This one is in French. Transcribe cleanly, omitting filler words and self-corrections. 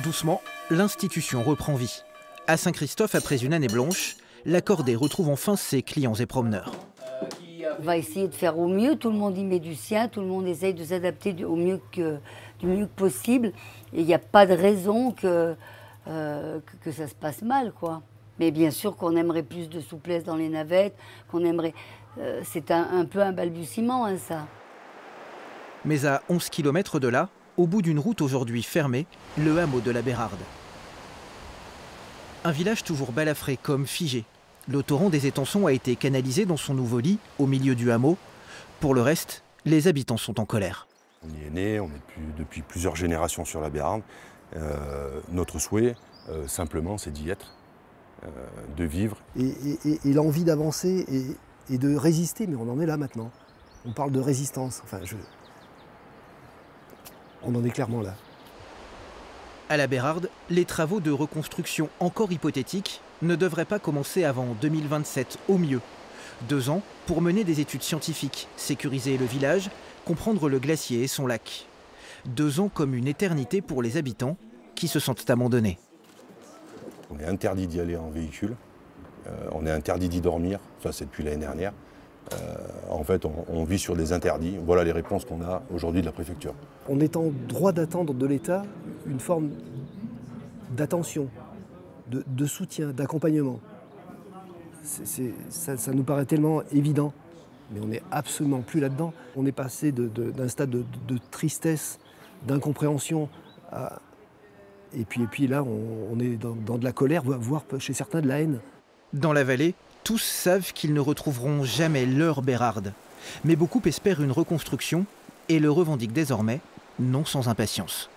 Doucement, l'institution reprend vie. À Saint-Christophe, après une année blanche, l'Accordé retrouve enfin ses clients et promeneurs. On va essayer de faire au mieux, tout le monde y met du sien, tout le monde essaye de s'adapter du mieux que possible. Et il n'y a pas de raison que ça se passe mal, quoi. Mais bien sûr qu'on aimerait plus de souplesse dans les navettes, qu'on aimerait... c'est un peu un balbutiement, hein, ça. Mais à 11 km de là, au bout d'une route aujourd'hui fermée, le hameau de la Bérarde. Un village toujours balafré comme figé. Le torrent des Étançons a été canalisé dans son nouveau lit, au milieu du hameau. Pour le reste, les habitants sont en colère. On y est né, on est depuis plusieurs générations sur la Bérarde. Notre souhait, simplement, c'est d'y être, de vivre. Et l'envie d'avancer et de résister, mais on en est là maintenant. On parle de résistance. Enfin, on en est clairement là. À la Bérarde, les travaux de reconstruction encore hypothétiques ne devraient pas commencer avant 2027 au mieux. 2 ans pour mener des études scientifiques, sécuriser le village, comprendre le glacier et son lac. 2 ans comme une éternité pour les habitants qui se sentent abandonnés. On est interdit d'y aller en véhicule, on est interdit d'y dormir, ça c'est depuis l'année dernière. En fait, on vit sur des interdits. Voilà les réponses qu'on a aujourd'hui de la préfecture. On est en droit d'attendre de l'État une forme d'attention, de soutien, d'accompagnement. Ça nous paraît tellement évident, mais on n'est absolument plus là-dedans. On est passé d'un stade de tristesse, d'incompréhension, et puis là, on est dans de la colère, voire chez certains de la haine. Dans la vallée, tous savent qu'ils ne retrouveront jamais leur Bérarde. Mais beaucoup espèrent une reconstruction et le revendiquent désormais, non sans impatience.